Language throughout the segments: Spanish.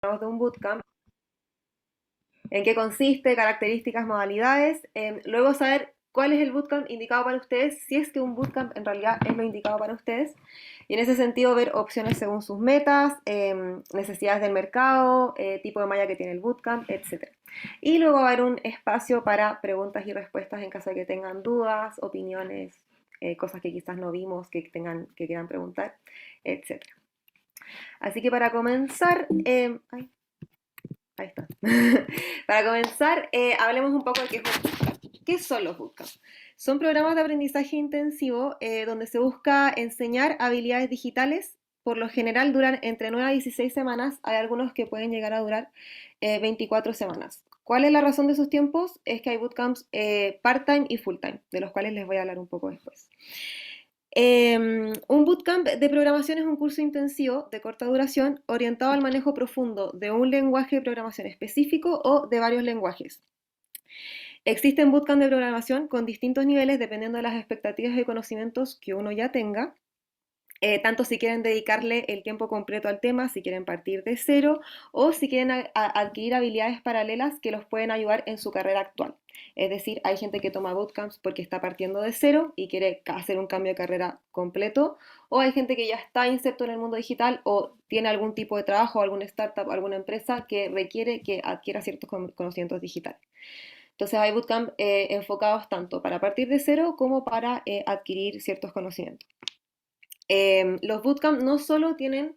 de un bootcamp, en qué consiste, características, modalidades, luego saber cuál es el bootcamp indicado para ustedes, si es que un bootcamp en realidad es lo indicado para ustedes, y en ese sentido ver opciones según sus metas, necesidades del mercado, tipo de malla que tiene el bootcamp, etc. Y luego va a haber un espacio para preguntas y respuestas en caso de que tengan dudas, opiniones, cosas que quizás no vimos, que quieran preguntar, etc. Así que para comenzar, ahí está. Para comenzar, hablemos un poco de qué son los bootcamps. Son programas de aprendizaje intensivo donde se busca enseñar habilidades digitales. Por lo general duran entre 9 a 16 semanas. Hay algunos que pueden llegar a durar 24 semanas. ¿Cuál es la razón de sus tiempos? Es que hay bootcamps part-time y full-time, de los cuales les voy a hablar un poco después. Un bootcamp de programación es un curso intensivo de corta duración orientado al manejo profundo de un lenguaje de programación específico o de varios lenguajes. Existen bootcamps de programación con distintos niveles dependiendo de las expectativas y conocimientos que uno ya tenga. Tanto si quieren dedicarle el tiempo completo al tema, si quieren partir de cero o si quieren adquirir habilidades paralelas que los pueden ayudar en su carrera actual. Es decir, hay gente que toma bootcamps porque está partiendo de cero y quiere hacer un cambio de carrera completo, o hay gente que ya está inserto en el mundo digital o tiene algún tipo de trabajo, alguna startup, alguna empresa que requiere que adquiera ciertos conocimientos digitales. Entonces hay bootcamps enfocados tanto para partir de cero como para adquirir ciertos conocimientos. Los bootcamp no solo tienen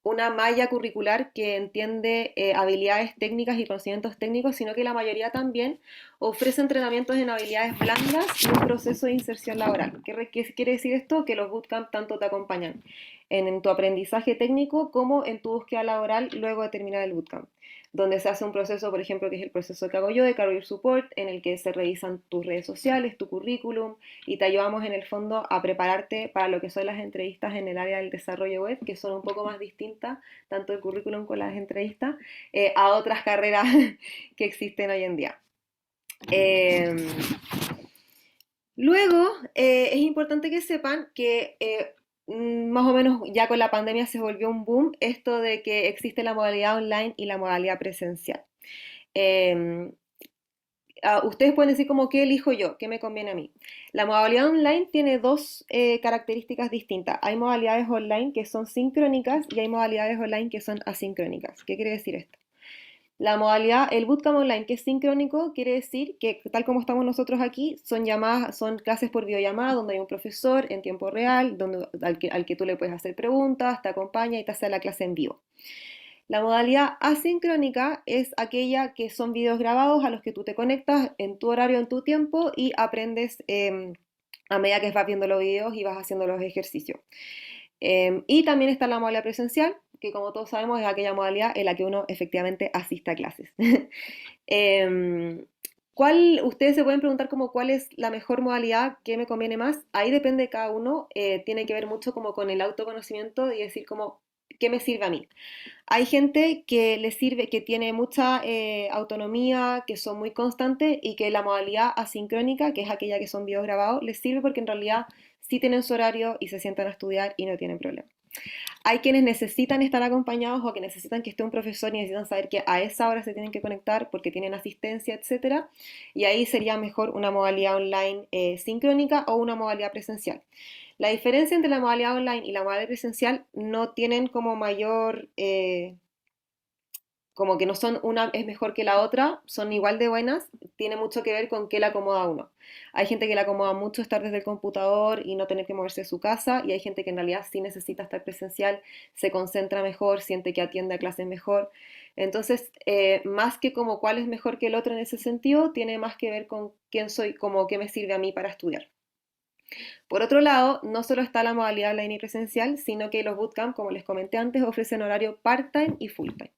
una malla curricular que entiende habilidades técnicas y conocimientos técnicos, sino que la mayoría también ofrece entrenamientos en habilidades blandas y un proceso de inserción laboral. ¿Qué quiere decir esto? Que los bootcamp tanto te acompañan en tu aprendizaje técnico como en tu búsqueda laboral luego de terminar el bootcamp, donde se hace un proceso, por ejemplo, que es el proceso que hago yo de Career Support, en el que se revisan tus redes sociales, tu currículum, y te ayudamos en el fondo a prepararte para lo que son las entrevistas en el área del desarrollo web, que son un poco más distintas, tanto el currículum con las entrevistas, a otras carreras que existen hoy en día. Eh, Luego, es importante que sepan que más o menos ya con la pandemia se volvió un boom esto de que existe la modalidad online y la modalidad presencial. Eh, Ustedes pueden decir como qué elijo yo, qué me conviene a mí. La modalidad online tiene dos características distintas. Hay modalidades online que son sincrónicas y hay modalidades online que son asincrónicas. ¿Qué quiere decir esto? El bootcamp online que es sincrónico quiere decir que tal como estamos nosotros aquí, son clases por videollamada donde hay un profesor en tiempo real, al que tú le puedes hacer preguntas, te acompaña y te hace la clase en vivo. La modalidad asincrónica es aquella que son videos grabados a los que tú te conectas en tu horario, en tu tiempo y aprendes a medida que vas viendo los videos y vas haciendo los ejercicios. Y también está la modalidad presencial, que como todos sabemos es aquella modalidad en la que uno efectivamente asiste a clases. Em, Ustedes se pueden preguntar como cuál es la mejor modalidad, qué me conviene más. Ahí depende de cada uno, tiene que ver mucho como con el autoconocimiento y decir como qué me sirve a mí. Hay gente que le sirve, que tiene mucha autonomía, que son muy constantes y que la modalidad asincrónica, que es aquella que son videos grabados, les sirve porque en realidad sí tienen su horario y se sientan a estudiar y no tienen problema. Hay quienes necesitan estar acompañados o que necesitan que esté un profesor y necesitan saber que a esa hora se tienen que conectar porque tienen asistencia, etcétera. Y ahí sería mejor una modalidad online sincrónica o una modalidad presencial. La diferencia entre la modalidad online y la modalidad presencial no tienen como mayor como que no son una es mejor que la otra, son igual de buenas, tiene mucho que ver con qué le acomoda a uno. Hay gente que le acomoda mucho estar desde el computador y no tener que moverse de su casa, y hay gente que en realidad sí necesita estar presencial, se concentra mejor, siente que atiende a clases mejor. Entonces, más que como cuál es mejor que el otro en ese sentido, tiene más que ver con quién soy, como qué me sirve a mí para estudiar. Por otro lado, no solo está la modalidad online y presencial, sino que los bootcamp, como les comenté antes, ofrecen horario part-time y full-time.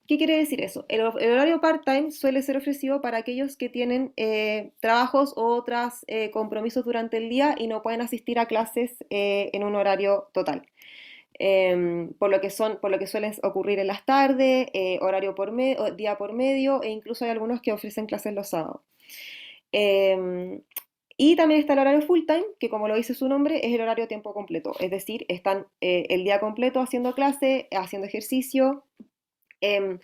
¿Qué quiere decir eso? El horario part-time suele ser ofrecido para aquellos que tienen trabajos o otros compromisos durante el día y no pueden asistir a clases en un horario total. Por lo que suelen ocurrir en las tardes, día por medio, e incluso hay algunos que ofrecen clases los sábados. Eh, Y también está el horario full time, que como lo dice su nombre, es el horario a tiempo completo. Es decir, están el día completo haciendo clase, haciendo ejercicio. Em,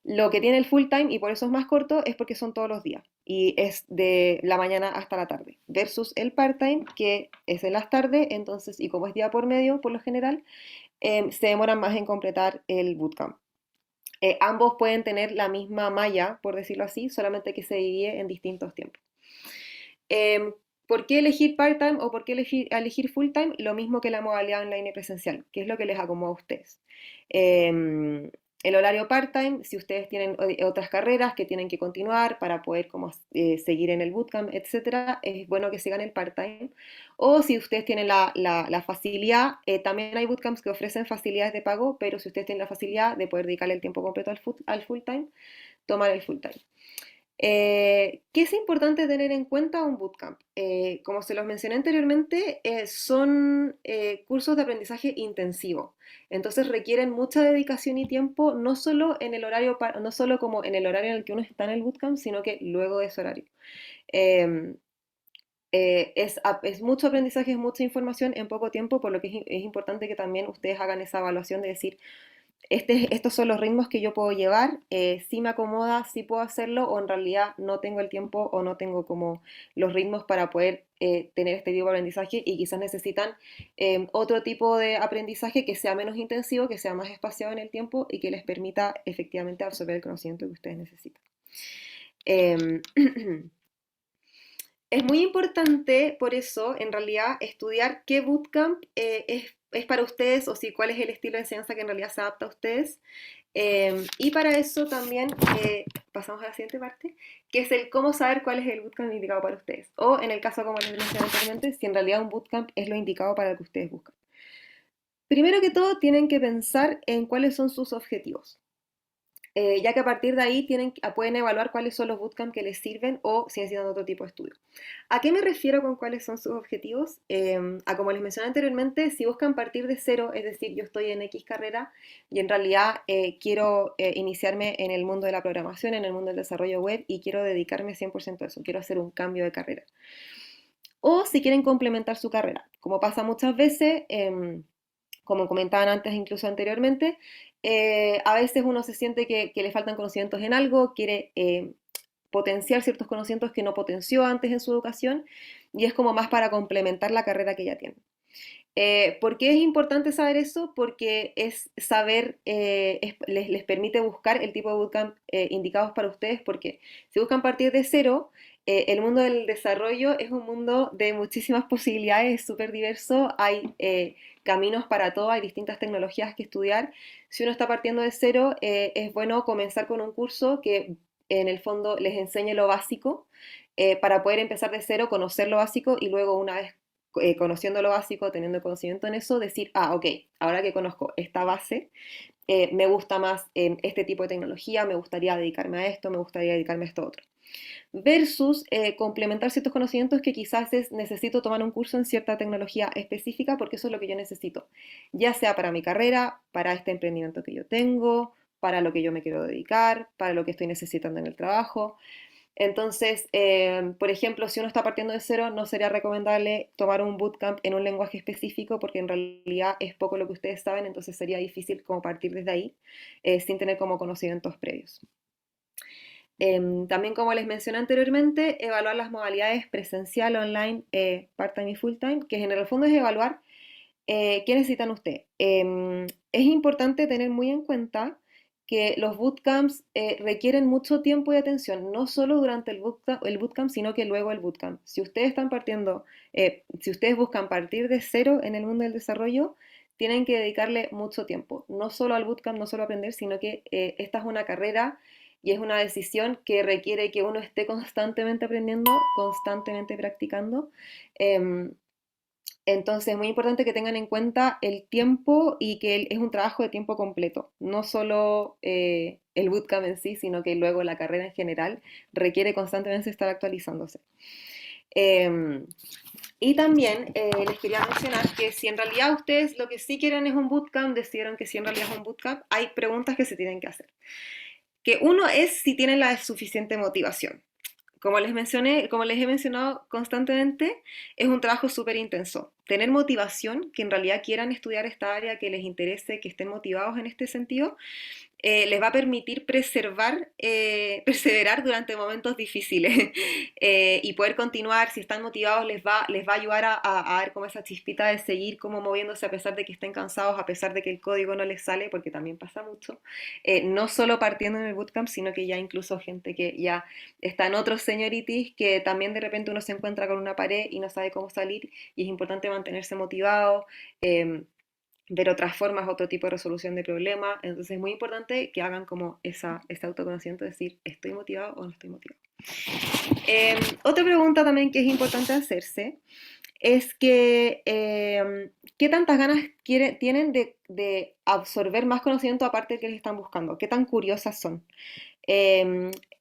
lo que tiene el full time, y por eso es más corto, es porque son todos los días. Y es de la mañana hasta la tarde. Versus el part-time, que es en las tardes, entonces, y como es día por medio, por lo general, se demoran más en completar el bootcamp. Ambos pueden tener la misma malla, por decirlo así, solamente que se divide en distintos tiempos. Eh, ¿Por qué elegir part-time o por qué elegir full-time? Lo mismo que la modalidad online y presencial, que es lo que les acomoda a ustedes. Eh, el horario part-time, si ustedes tienen otras carreras que tienen que continuar para poder como, seguir en el bootcamp, etcétera, es bueno que sigan el part-time. O si ustedes tienen la facilidad, también hay bootcamps que ofrecen facilidades de pago, pero si ustedes tienen la facilidad de poder dedicarle el tiempo completo al full-time, tomar el full-time. ¿Qué es importante tener en cuenta un bootcamp? Como se los mencioné anteriormente, son cursos de aprendizaje intensivo. Entonces requieren mucha dedicación y tiempo, no solo en el horario, no solo como en el horario en el que uno está en el bootcamp, sino que luego de ese horario. Eh, es mucho aprendizaje, es mucha información en poco tiempo, por lo que es importante que también ustedes hagan esa evaluación de decir, estos son los ritmos que yo puedo llevar, si me acomoda, si puedo hacerlo, o en realidad no tengo el tiempo o no tengo como los ritmos para poder tener este tipo de aprendizaje y quizás necesitan otro tipo de aprendizaje que sea menos intensivo, que sea más espaciado en el tiempo y que les permita efectivamente absorber el conocimiento que ustedes necesitan. Eh, Es muy importante, por eso, en realidad, estudiar qué bootcamp es para ustedes o si cuál es el estilo de enseñanza que en realidad se adapta a ustedes. Y para eso también pasamos a la siguiente parte, que es el cómo saber cuál es el bootcamp indicado para ustedes. O en el caso, como les mencioné anteriormente, si en realidad un bootcamp es lo indicado para lo que ustedes buscan. Primero que todo, tienen que pensar en cuáles son sus objetivos. Ya que a partir de ahí pueden evaluar cuáles son los bootcamps que les sirven o si necesitan otro tipo de estudio. ¿A qué me refiero con cuáles son sus objetivos? Como les mencioné anteriormente, si buscan partir de cero, es decir, yo estoy en X carrera y en realidad quiero iniciarme en el mundo de la programación, en el mundo del desarrollo web y quiero dedicarme 100% a eso, quiero hacer un cambio de carrera. O si quieren complementar su carrera, como pasa muchas veces, como comentaban antes, incluso anteriormente, a veces uno se siente que le faltan conocimientos en algo, quiere potenciar ciertos conocimientos que no potenció antes en su educación y es como más para complementar la carrera que ya tiene. ¿Por qué es importante saber eso? Porque es saber, les permite buscar el tipo de bootcamp indicados para ustedes, porque si buscan partir de cero, el mundo del desarrollo es un mundo de muchísimas posibilidades, es súper diverso, hay caminos para todo, hay distintas tecnologías que estudiar. Si uno está partiendo de cero, es bueno comenzar con un curso que en el fondo les enseñe lo básico, para poder empezar de cero, conocer lo básico y luego una vez conociendo lo básico, teniendo conocimiento en eso, decir, ok, ahora que conozco esta base, me gusta más este tipo de tecnología, me gustaría dedicarme a esto, me gustaría dedicarme a esto otro. Versus complementar ciertos conocimientos que quizás necesito tomar un curso en cierta tecnología específica porque eso es lo que yo necesito, ya sea para mi carrera, para este emprendimiento que yo tengo, para lo que yo me quiero dedicar, para lo que estoy necesitando en el trabajo. Entonces, por ejemplo, si uno está partiendo de cero, no sería recomendable tomar un bootcamp en un lenguaje específico porque en realidad es poco lo que ustedes saben, entonces sería difícil como partir desde ahí sin tener como conocimientos previos. También, como les mencioné anteriormente, evaluar las modalidades presencial, online, part-time y full-time, que en el fondo es evaluar qué necesitan ustedes. Es importante tener muy en cuenta que los bootcamps requieren mucho tiempo y atención, no solo durante el bootcamp, sino que luego el bootcamp. Si ustedes están partiendo, si ustedes buscan partir de cero en el mundo del desarrollo, tienen que dedicarle mucho tiempo, no solo al bootcamp, no solo a aprender, sino que esta es una carrera y es una decisión que requiere que uno esté constantemente aprendiendo, constantemente practicando. Em, entonces, es muy importante que tengan en cuenta el tiempo y que es un trabajo de tiempo completo, no solo el bootcamp en sí, sino que luego la carrera en general requiere constantemente estar actualizándose. Eh, y también les quería mencionar que si en realidad ustedes lo que sí quieren es un bootcamp, decidieron que sí en realidad es un bootcamp, hay preguntas que se tienen que hacer. Que uno es si tienen la suficiente motivación. como les he mencionado constantemente, es un trabajo súper intenso. Tener motivación, que en realidad quieran estudiar esta área, que les interese, que estén motivados en este sentido, les va a permitir perseverar durante momentos difíciles y poder continuar, si están motivados, les va a ayudar a dar como esa chispita de seguir como moviéndose a pesar de que estén cansados, a pesar de que el código no les sale, porque también pasa mucho, no solo partiendo en el bootcamp, sino que ya incluso gente que ya está en otros seniorities, que también de repente uno se encuentra con una pared y no sabe cómo salir, y es importante mantenerse motivado. Ver otras formas, otro tipo de resolución de problemas. Entonces es muy importante que hagan como ese autoconocimiento de decir, ¿estoy motivado o no estoy motivado? Otra pregunta también que es importante hacerse es que, ¿qué tantas ganas tienen de absorber más conocimiento aparte del que les están buscando? ¿Qué tan curiosas son?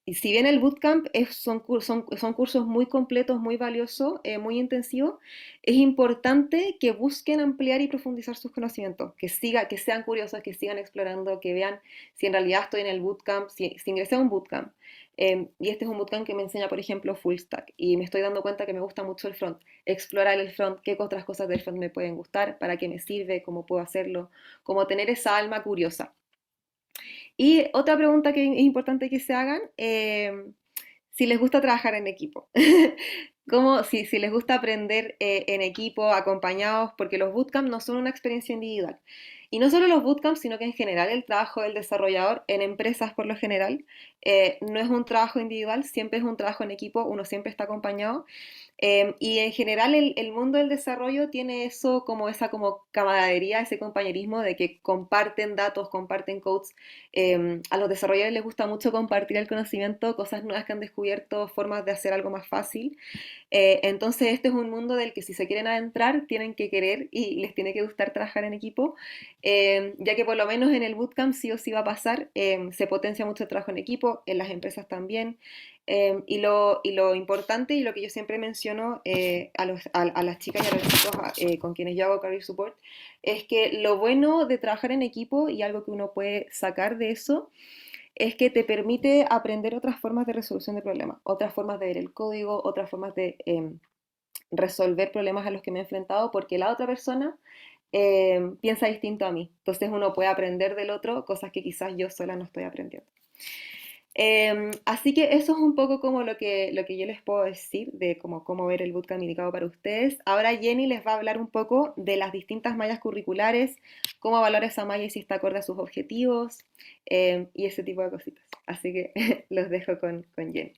Y si bien el bootcamp son cursos muy completos, muy valiosos, muy intensivos, es importante que busquen ampliar y profundizar sus conocimientos, que sean curiosos, que sigan explorando, que vean si en realidad estoy en el bootcamp, si ingresé a un bootcamp, y este es un bootcamp que me enseña, por ejemplo, full stack, y me estoy dando cuenta que me gusta mucho el front, explorar el front, qué otras cosas del front me pueden gustar, para qué me sirve, cómo puedo hacerlo, como tener esa alma curiosa. Y otra pregunta que es importante que se hagan, si les gusta trabajar en equipo. Si les gusta aprender en equipo, acompañados, porque los bootcamps no son una experiencia individual. Y no solo los bootcamps, sino que en general el trabajo del desarrollador en empresas por lo general no es un trabajo individual, siempre es un trabajo en equipo, uno siempre está acompañado. Y en general el mundo del desarrollo tiene eso como esa como camaradería, ese compañerismo de que comparten datos, comparten codes. A los desarrolladores les gusta mucho compartir el conocimiento, cosas nuevas que han descubierto, formas de hacer algo más fácil. Entonces este es un mundo del que si se quieren adentrar tienen que querer y les tiene que gustar trabajar en equipo, ya que por lo menos en el bootcamp sí o sí va a pasar, se potencia mucho el trabajo en equipo, en las empresas también. Y lo importante y lo que yo siempre menciono a las chicas y a los chicos con quienes yo hago career support es que lo bueno de trabajar en equipo y algo que uno puede sacar de eso es que te permite aprender otras formas de resolución de problemas, otras formas de ver el código, otras formas de resolver problemas a los que me he enfrentado, porque la otra persona piensa distinto a mí. Entonces uno puede aprender del otro cosas que quizás yo sola no estoy aprendiendo. Así que eso es un poco como lo que yo les puedo decir de cómo ver el bootcamp indicado para ustedes. Ahora Jenny les va a hablar un poco de las distintas mallas curriculares, cómo valorar esa malla y si está acorde a sus objetivos y ese tipo de cositas. Así que los dejo con Jenny.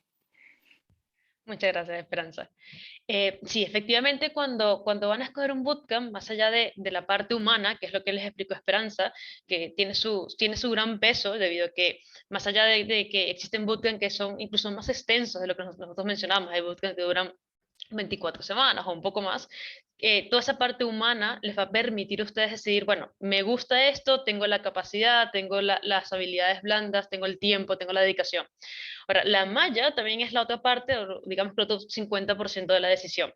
Muchas gracias, Esperanza. Sí, efectivamente, cuando van a escoger un bootcamp, más allá de la parte humana, que es lo que les explico Esperanza, que tiene su gran peso, debido a que, más allá de que existen bootcamps que son incluso más extensos de lo que nosotros mencionamos, hay bootcamps que duran 24 semanas o un poco más, toda esa parte humana les va a permitir a ustedes decidir, bueno, me gusta esto, tengo la capacidad, tengo las habilidades blandas, tengo el tiempo, tengo la dedicación. Ahora, la malla también es la otra parte, o digamos que el otro 50% de la decisión.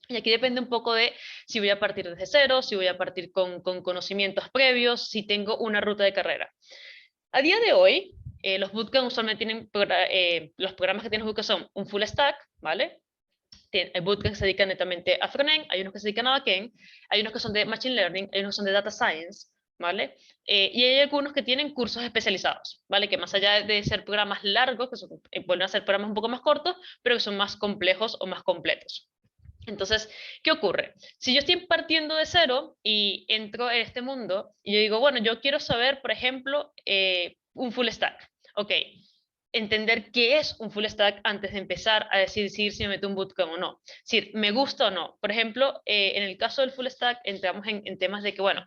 Y aquí depende un poco de si voy a partir desde cero, si voy a partir con conocimientos previos, si tengo una ruta de carrera. A día de hoy, los bootcamps usualmente tienen, los programas que tienen bootcamp son un full stack, ¿vale? Hay bootcamps que se dedican netamente a frontend, hay unos que se dedican a backend, hay unos que son de machine learning, hay unos que son de data science, ¿vale? Y hay algunos que tienen cursos especializados, ¿vale? Que más allá de ser programas largos, que son, vuelven a ser programas un poco más cortos, pero que son más complejos o más completos. Entonces, ¿qué ocurre? Si yo estoy partiendo de cero y entro en este mundo y yo digo, bueno, yo quiero saber, por ejemplo, un full stack. Ok, entender qué es un full stack antes de empezar a decidir si me meto un bootcamp o no. Es decir, me gusta o no. Por ejemplo, en el caso del full stack entramos en temas de que, bueno,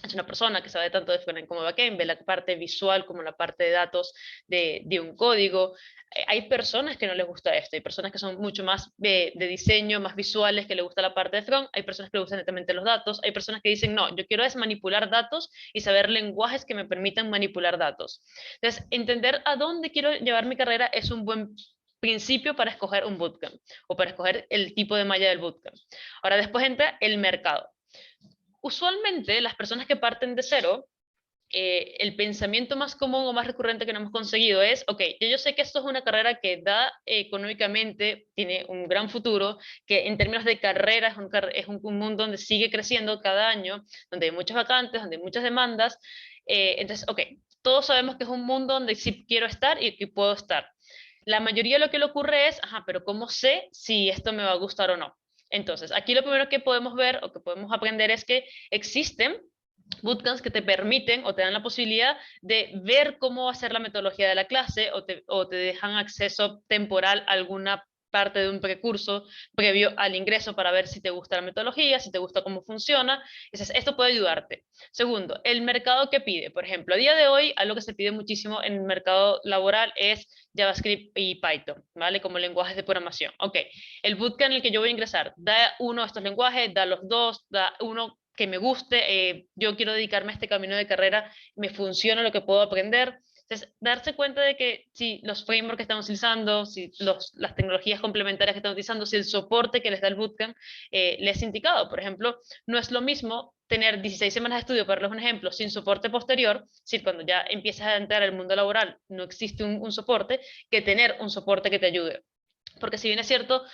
es una persona que sabe tanto de frontend como de backend, ve la parte visual como la parte de datos de un código. Hay personas que no les gusta esto, hay personas que son mucho más de diseño, más visuales, que les gusta la parte de front, hay personas que les gustan netamente los datos, hay personas que dicen, no, yo quiero es manipular datos y saber lenguajes que me permitan manipular datos. Entonces, entender a dónde quiero llevar mi carrera es un buen principio para escoger un bootcamp o para escoger el tipo de malla del bootcamp. Ahora, después entra el mercado. Usualmente las personas que parten de cero el pensamiento más común o más recurrente que no hemos conseguido es, ok, yo sé que esto es una carrera que da económicamente, tiene un gran futuro, que en términos de carrera es un mundo donde sigue creciendo cada año, donde hay muchas vacantes, donde hay muchas demandas. Entonces, ok, todos sabemos que es un mundo donde sí quiero estar y que puedo estar. La mayoría de lo que le ocurre es, ajá, pero ¿cómo sé si esto me va a gustar o no? Entonces, aquí lo primero que podemos ver o que podemos aprender es que existen bootcamps que te permiten o te dan la posibilidad de ver cómo va a ser la metodología de la clase o te dejan acceso temporal a alguna parte de un precurso previo al ingreso para ver si te gusta la metodología, si te gusta cómo funciona. Entonces, esto puede ayudarte. Segundo, el mercado que pide. Por ejemplo, a día de hoy, algo que se pide muchísimo en el mercado laboral es JavaScript y Python, ¿vale? Como lenguajes de programación. Ok, el bootcamp en el que yo voy a ingresar da uno de estos lenguajes, da los dos, da uno que me guste, yo quiero dedicarme a este camino de carrera, me funciona lo que puedo aprender. Entonces, darse cuenta de que si los frameworks que estamos utilizando, si las tecnologías complementarias que están utilizando, si el soporte que les da el bootcamp les es indicado. Por ejemplo, no es lo mismo tener 16 semanas de estudio, para darles un ejemplo, sin soporte posterior, si cuando ya empiezas a entrar al mundo laboral no existe un soporte, que tener un soporte que te ayude. Porque si bien es cierto,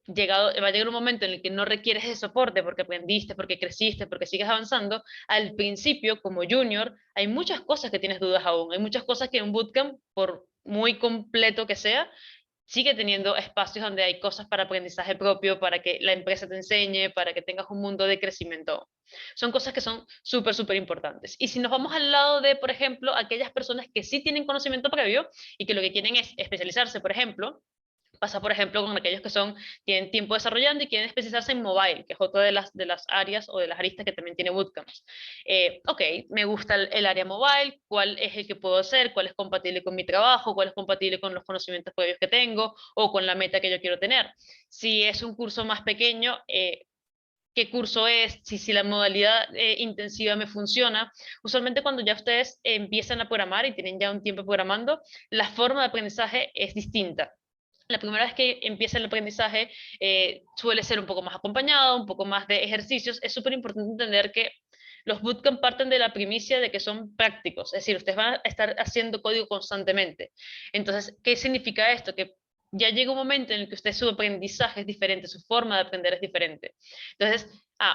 va a llegar un momento en el que no requieres ese soporte porque aprendiste, porque creciste, porque sigues avanzando, al principio, como junior, hay muchas cosas que tienes dudas aún, hay muchas cosas que un bootcamp, por muy completo que sea, sigue teniendo espacios donde hay cosas para aprendizaje propio, para que la empresa te enseñe, para que tengas un mundo de crecimiento. Son cosas que son súper, súper importantes. Y si nos vamos al lado de, por ejemplo, aquellas personas que sí tienen conocimiento previo y que lo que quieren es especializarse, por ejemplo, pasa, por ejemplo, con aquellos que tienen tiempo desarrollando y quieren especializarse en mobile, que es otra de las áreas o de las aristas que también tiene Bootcamps. Ok, me gusta el área mobile, cuál es el que puedo hacer, cuál es compatible con mi trabajo, cuál es compatible con los conocimientos previos que tengo o con la meta que yo quiero tener. Si es un curso más pequeño, qué curso es, si la modalidad intensiva me funciona. Usualmente cuando ya ustedes empiezan a programar y tienen ya un tiempo programando, la forma de aprendizaje es distinta. La primera vez que empieza el aprendizaje suele ser un poco más acompañado, un poco más de ejercicios. Es súper importante entender que los bootcamp parten de la primicia de que son prácticos, es decir, ustedes van a estar haciendo código constantemente. Entonces, ¿qué significa esto? Que ya llega un momento en el que usted su aprendizaje es diferente, su forma de aprender es diferente. Entonces,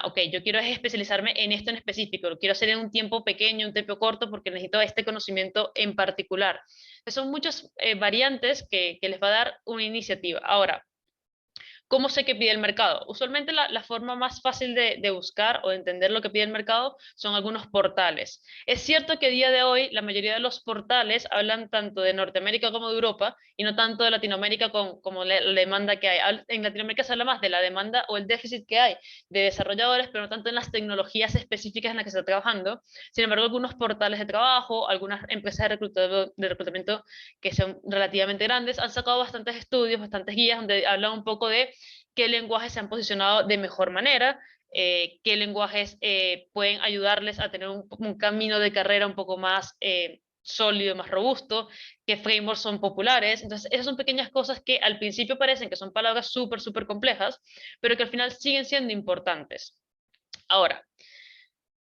ok, yo quiero especializarme en esto en específico, lo quiero hacer en un tiempo pequeño, un tiempo corto, porque necesito este conocimiento en particular. Son muchas variantes que les va a dar una iniciativa. Ahora, ¿cómo sé qué pide el mercado? Usualmente la forma más fácil de buscar o de entender lo que pide el mercado son algunos portales. Es cierto que a día de hoy la mayoría de los portales hablan tanto de Norteamérica como de Europa y no tanto de Latinoamérica como la demanda que hay. En Latinoamérica se habla más de la demanda o el déficit que hay de desarrolladores, pero no tanto en las tecnologías específicas en las que se está trabajando. Sin embargo, algunos portales de trabajo, algunas empresas de reclutamiento que son relativamente grandes, han sacado bastantes estudios, bastantes guías donde hablan un poco de qué lenguajes se han posicionado de mejor manera, qué lenguajes pueden ayudarles a tener un camino de carrera un poco más sólido, más robusto, qué frameworks son populares. Entonces, esas son pequeñas cosas que al principio parecen que son palabras súper, súper complejas, pero que al final siguen siendo importantes. Ahora,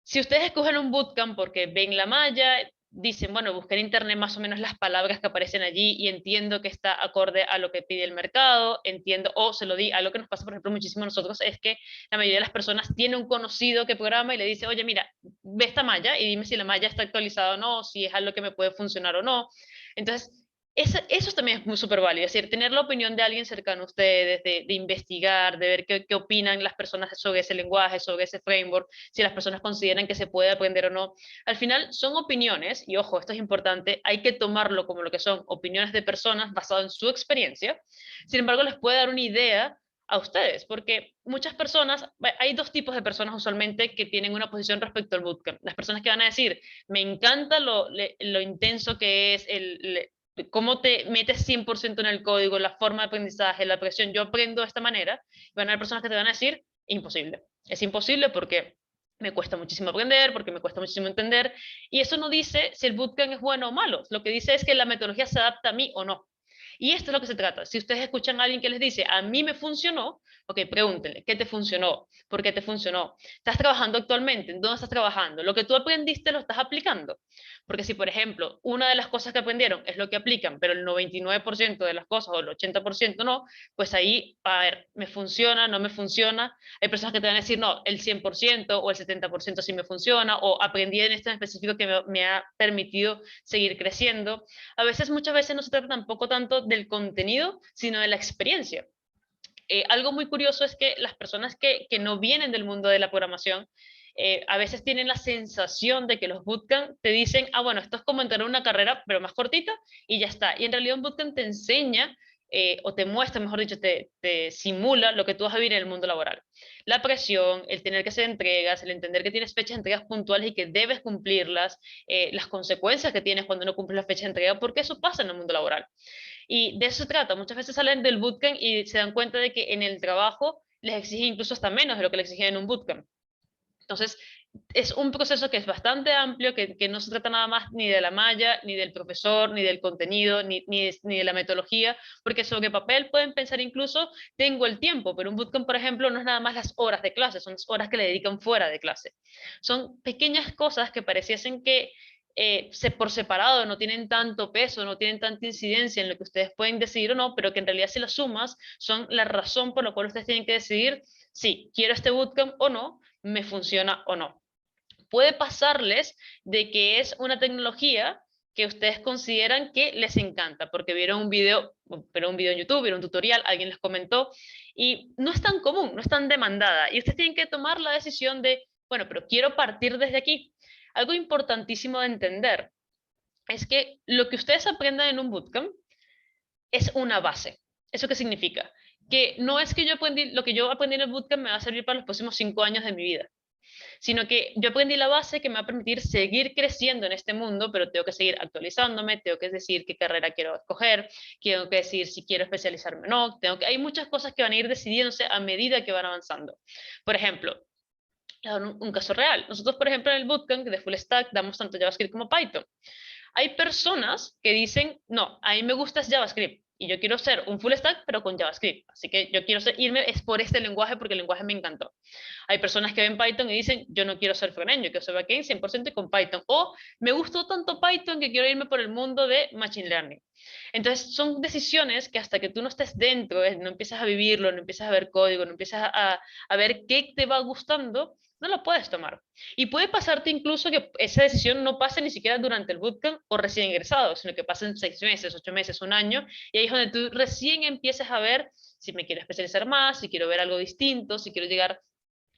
si ustedes escogen un bootcamp porque ven la malla, dicen, bueno, busqué en internet más o menos las palabras que aparecen allí y entiendo que está acorde a lo que pide el mercado, entiendo, o se lo di, a lo que nos pasa, por ejemplo, muchísimo a nosotros es que la mayoría de las personas tiene un conocido que programa y le dice, oye, mira, ve esta malla y dime si la malla está actualizada o no, si es algo que me puede funcionar o no. Entonces, eso también es muy súper válido, es decir, tener la opinión de alguien cercano a ustedes, de investigar, de ver qué opinan las personas sobre ese lenguaje, sobre ese framework, si las personas consideran que se puede aprender o no. Al final son opiniones, y ojo, esto es importante, hay que tomarlo como lo que son opiniones de personas basadas en su experiencia. Sin embargo, les puede dar una idea a ustedes, porque muchas personas, hay dos tipos de personas usualmente que tienen una posición respecto al bootcamp. Las personas que van a decir, me encanta lo intenso que es cómo te metes 100% en el código, la forma de aprendizaje, la presión, yo aprendo de esta manera, y van a haber personas que te van a decir, imposible. Es imposible porque me cuesta muchísimo aprender, porque me cuesta muchísimo entender, y eso no dice si el bootcamp es bueno o malo, lo que dice es que la metodología se adapta a mí o no. Y esto es lo que se trata. Si ustedes escuchan a alguien que les dice, a mí me funcionó, ok, pregúntenle, ¿qué te funcionó? ¿Por qué te funcionó? ¿Estás trabajando actualmente? ¿En dónde estás trabajando? ¿Lo que tú aprendiste lo estás aplicando? Porque si, por ejemplo, una de las cosas que aprendieron es lo que aplican, pero el 99% de las cosas o el 80% no, pues ahí, a ver, ¿me funciona? ¿No me funciona? Hay personas que te van a decir, no, el 100% o el 70% sí me funciona, o aprendí en esto en específico que me ha permitido seguir creciendo. A veces, muchas veces no se trata tampoco tanto del contenido, sino de la experiencia. Algo muy curioso es que las personas que no vienen del mundo de la programación, a veces tienen la sensación de que los bootcamp te dicen, ah, bueno, esto es como entrar en una carrera, pero más cortita, y ya está. Y en realidad un bootcamp te enseña, o te muestra, mejor dicho, te simula lo que tú vas a vivir en el mundo laboral. La presión, el tener que hacer entregas, el entender que tienes fechas de entregas puntuales y que debes cumplirlas, las consecuencias que tienes cuando no cumples la fecha de entrega, porque eso pasa en el mundo laboral. Y de eso se trata. Muchas veces salen del bootcamp y se dan cuenta de que en el trabajo les exigen incluso hasta menos de lo que les exigen en un bootcamp. Entonces, es un proceso que es bastante amplio, que no se trata nada más ni de la malla, ni del profesor, ni del contenido, ni de la metodología, porque sobre papel pueden pensar incluso, tengo el tiempo, pero un bootcamp, por ejemplo, no es nada más las horas de clase, son las horas que le dedican fuera de clase. Son pequeñas cosas que pareciesen que por separado no tienen tanto peso, no tienen tanta incidencia en lo que ustedes pueden decidir o no, pero que en realidad si las sumas son la razón por la cual ustedes tienen que decidir si quiero este bootcamp o no, me funciona o no. Puede pasarles de que es una tecnología que ustedes consideran que les encanta, porque vieron un video en YouTube, vieron un tutorial, alguien les comentó, y no es tan común, no es tan demandada, y ustedes tienen que tomar la decisión de, bueno, pero quiero partir desde aquí. Algo importantísimo de entender es que lo que ustedes aprendan en un bootcamp es una base. ¿Eso qué significa? Que no es que yo aprendí, lo que yo aprendí en el bootcamp me va a servir para los próximos 5 años de mi vida, sino que yo aprendí la base que me va a permitir seguir creciendo en este mundo, pero tengo que seguir actualizándome, tengo que decir qué carrera quiero escoger, tengo que decir si quiero especializarme o no, hay muchas cosas que van a ir decidiéndose a medida que van avanzando. Por ejemplo, un caso real. Nosotros, por ejemplo, en el bootcamp de Full Stack damos tanto JavaScript como Python. Hay personas que dicen, no, a mí me gusta es JavaScript y yo quiero ser un full stack pero con JavaScript. Así que yo quiero irme es por este lenguaje porque el lenguaje me encantó. Hay personas que ven Python y dicen, yo no quiero ser frontend, yo quiero ser backend 100% y con Python. O me gustó tanto Python que quiero irme por el mundo de Machine Learning. Entonces son decisiones que hasta que tú no estés dentro, no empiezas a vivirlo, no empiezas a ver código, no empiezas a ver qué te va gustando, no lo puedes tomar. Y puede pasarte incluso que esa decisión no pase ni siquiera durante el bootcamp o recién ingresado, sino que pasen 6 meses, 8 meses, un año, y ahí es donde tú recién empiezas a ver si me quiero especializar más, si quiero ver algo distinto, si quiero llegar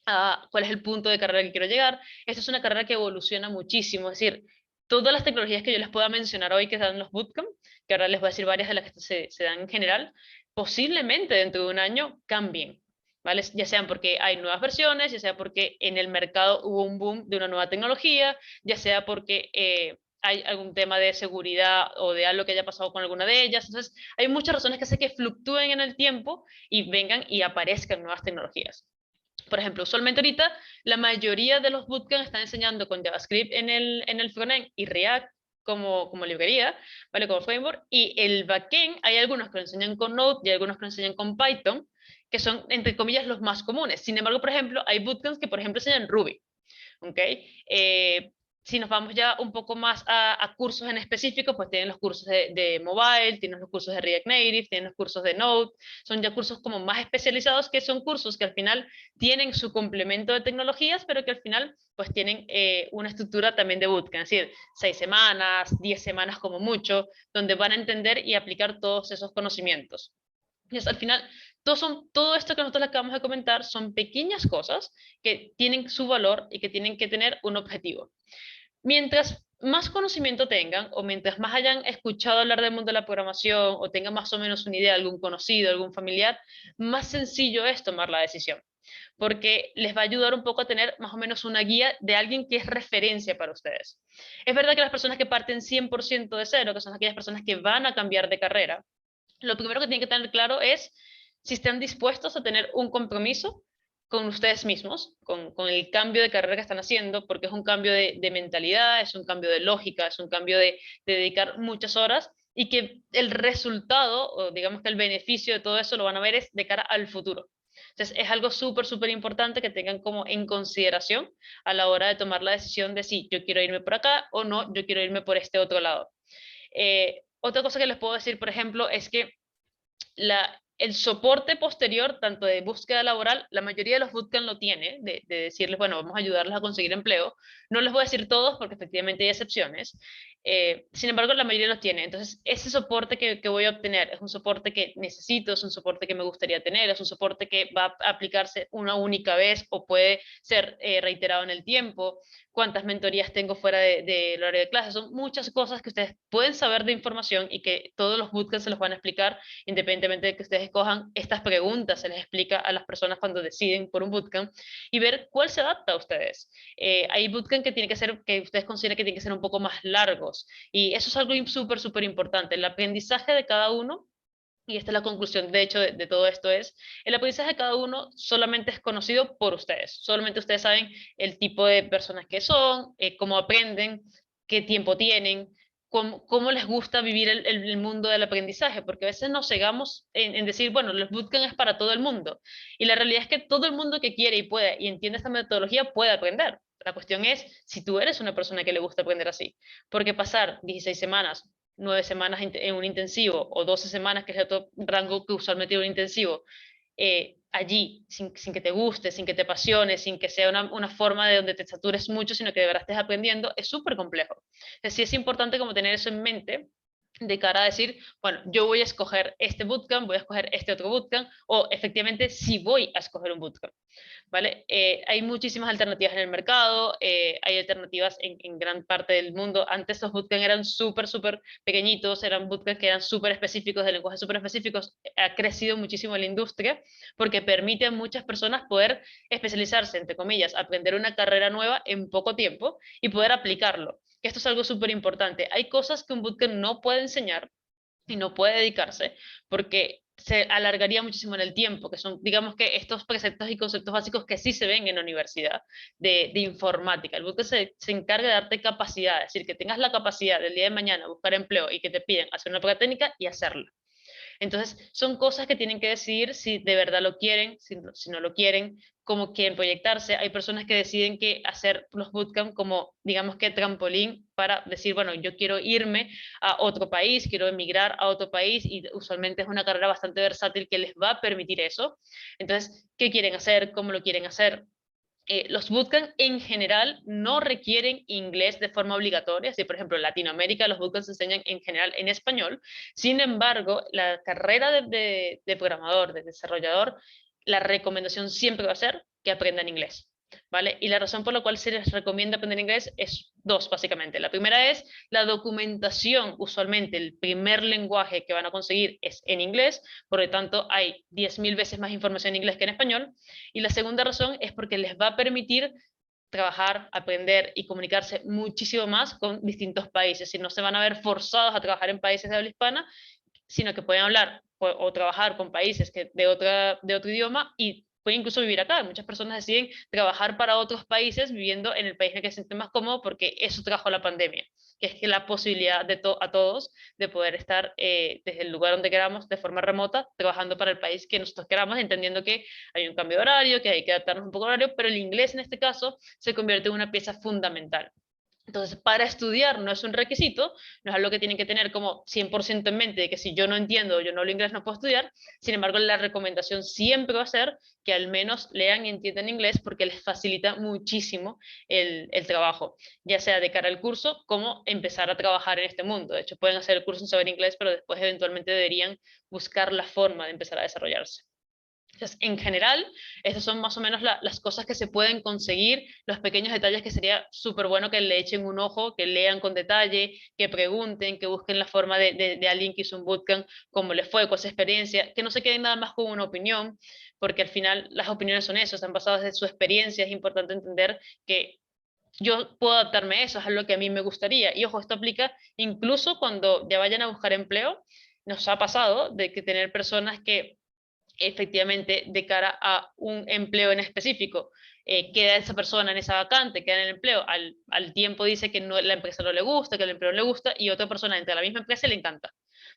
a cuál es el punto de carrera que quiero llegar. Esta es una carrera que evoluciona muchísimo, es decir, todas las tecnologías que yo les pueda mencionar hoy que dan los bootcamp, que ahora les voy a decir varias de las que se dan en general, posiblemente dentro de un año cambien. ¿Vale? Ya sean porque hay nuevas versiones, ya sea porque en el mercado hubo un boom de una nueva tecnología, ya sea porque hay algún tema de seguridad o de algo que haya pasado con alguna de ellas. Entonces, hay muchas razones que hace que fluctúen en el tiempo y vengan y aparezcan nuevas tecnologías. Por ejemplo, usualmente ahorita la mayoría de los bootcamps están enseñando con JavaScript en el frontend y React como librería, ¿vale? Como framework. Y el backend, hay algunos que lo enseñan con Node y algunos que lo enseñan con Python, que son, entre comillas, los más comunes. Sin embargo, por ejemplo, hay bootcamps que, por ejemplo, enseñan Ruby. ¿Ok? Si nos vamos ya un poco más a cursos en específico, pues tienen los cursos de mobile, tienen los cursos de React Native, tienen los cursos de Node, son ya cursos como más especializados, que son cursos que al final tienen su complemento de tecnologías, pero que al final pues tienen una estructura también de bootcamp, es decir, 6 semanas, 10 semanas como mucho, donde van a entender y aplicar todos esos conocimientos. Entonces, al final, todo esto que nosotros le acabamos de comentar son pequeñas cosas que tienen su valor y que tienen que tener un objetivo. Mientras más conocimiento tengan o mientras más hayan escuchado hablar del mundo de la programación o tengan más o menos una idea, algún conocido, algún familiar, más sencillo es tomar la decisión, porque les va a ayudar un poco a tener más o menos una guía de alguien que es referencia para ustedes. Es verdad que las personas que parten 100% de cero, que son aquellas personas que van a cambiar de carrera, lo primero que tienen que tener claro es si están dispuestos a tener un compromiso con ustedes mismos, con el cambio de carrera que están haciendo, porque es un cambio de mentalidad, es un cambio de lógica, es un cambio de dedicar muchas horas y que el resultado, o digamos que el beneficio de todo eso lo van a ver es de cara al futuro. Entonces, es algo súper, súper importante que tengan como en consideración a la hora de tomar la decisión de si yo quiero irme por acá o no, yo quiero irme por este otro lado. Otra cosa que les puedo decir, por ejemplo, es que el soporte posterior, tanto de búsqueda laboral, la mayoría de los bootcamp lo tiene, de decirles, bueno, vamos a ayudarles a conseguir empleo. No les voy a decir todos porque efectivamente hay excepciones. Sin embargo, la mayoría los tiene. Entonces, ese soporte que voy a obtener es un soporte que necesito, es un soporte que me gustaría tener, es un soporte que va a aplicarse una única vez o puede ser reiterado en el tiempo. Cuántas mentorías tengo fuera del horario de clase. Son muchas cosas que ustedes pueden saber de información y que todos los bootcamps se los van a explicar independientemente de que ustedes escojan. Estas preguntas se les explica a las personas cuando deciden por un bootcamp y ver cuál se adapta a ustedes. Hay bootcamp que tiene que ser, que ustedes consideren que tienen que ser un poco más largos y eso es algo súper, súper importante. El aprendizaje de cada uno, y esta es la conclusión, de hecho, de todo esto es, el aprendizaje de cada uno solamente es conocido por ustedes. Solamente ustedes saben el tipo de personas que son, cómo aprenden, qué tiempo tienen, cómo les gusta vivir el mundo del aprendizaje, porque a veces nos cegamos en decir, bueno, los bootcamp es para todo el mundo. Y la realidad es que todo el mundo que quiere y puede y entiende esta metodología puede aprender. La cuestión es si tú eres una persona que le gusta aprender así. Porque pasar 16 semanas 9 semanas en un intensivo o 12 semanas, que es el otro rango que usualmente tiene un intensivo, allí, sin que te guste, sin que te apasione, sin que sea una forma de donde te satures mucho, sino que de verdad estés aprendiendo, es súper complejo. Entonces, sí es importante como tener eso en mente de cara a decir, bueno, yo voy a escoger este bootcamp, voy a escoger este otro bootcamp, o efectivamente si voy a escoger un bootcamp. ¿Vale? Hay muchísimas alternativas en el mercado, hay alternativas en gran parte del mundo. Antes los bootcamps eran súper, súper pequeñitos, eran bootcamps que eran súper específicos, de lenguajes súper específicos. Ha crecido muchísimo la industria porque permite a muchas personas poder especializarse, entre comillas, aprender una carrera nueva en poco tiempo y poder aplicarlo. Esto es algo súper importante. Hay cosas que un bootcamp no puede enseñar y no puede dedicarse porque se alargaría muchísimo en el tiempo, que son, digamos que estos preceptos y conceptos básicos que sí se ven en la universidad de informática. El bootcamp se encarga de darte capacidad, es decir, que tengas la capacidad del día de mañana buscar empleo y que te piden hacer una prueba técnica y hacerla. Entonces, son cosas que tienen que decidir si de verdad lo quieren, si no lo quieren, cómo quieren proyectarse. Hay personas que deciden que hacer los bootcamp como, digamos que trampolín para decir, bueno, yo quiero irme a otro país, quiero emigrar a otro país y usualmente es una carrera bastante versátil que les va a permitir eso. Entonces, ¿qué quieren hacer? ¿Cómo lo quieren hacer? Los bootcamp en general no requieren inglés de forma obligatoria. Si, por ejemplo, en Latinoamérica los bootcamps se enseñan en general en español. Sin embargo, la carrera de programador, de desarrollador, la recomendación siempre va a ser que aprendan inglés. ¿Vale? Y la razón por la cual se les recomienda aprender inglés es dos, básicamente. La primera es la documentación. Usualmente el primer lenguaje que van a conseguir es en inglés, por lo tanto hay 10.000 veces más información en inglés que en español. Y la segunda razón es porque les va a permitir trabajar, aprender y comunicarse muchísimo más con distintos países. Y no se van a ver forzados a trabajar en países de habla hispana, sino que pueden hablar o trabajar con países de otro idioma y pueden incluso vivir acá. Muchas personas deciden trabajar para otros países viviendo en el país en el que se sienten más cómodo porque eso trajo la pandemia, que es que la posibilidad a todos de poder estar desde el lugar donde queramos de forma remota, trabajando para el país que nosotros queramos, entendiendo que hay un cambio de horario, que hay que adaptarnos un poco al horario, pero el inglés en este caso se convierte en una pieza fundamental. Entonces, para estudiar no es un requisito, no es algo que tienen que tener como 100% en mente de que si yo no entiendo, yo no hablo inglés, no puedo estudiar. Sin embargo, la recomendación siempre va a ser que al menos lean y entiendan inglés porque les facilita muchísimo el trabajo, ya sea de cara al curso como empezar a trabajar en este mundo. De hecho, pueden hacer el curso sin saber inglés, pero después eventualmente deberían buscar la forma de empezar a desarrollarse. Entonces, en general, estas son más o menos las cosas que se pueden conseguir, los pequeños detalles que sería súper bueno que le echen un ojo, que lean con detalle, que pregunten, que busquen la forma de alguien que hizo un bootcamp, cómo le fue, con su experiencia, que no se queden nada más con una opinión, porque al final las opiniones son eso, están basadas en su experiencia, es importante entender que yo puedo adaptarme a eso, es algo que a mí me gustaría. Y ojo, esto aplica incluso cuando ya vayan a buscar empleo, nos ha pasado de que tener personas que efectivamente de cara a un empleo en específico. Queda esa persona en esa vacante, queda en el empleo, al tiempo dice que no, la empresa no le gusta, que el empleo no le gusta, y otra persona entra a la misma empresa y le encanta.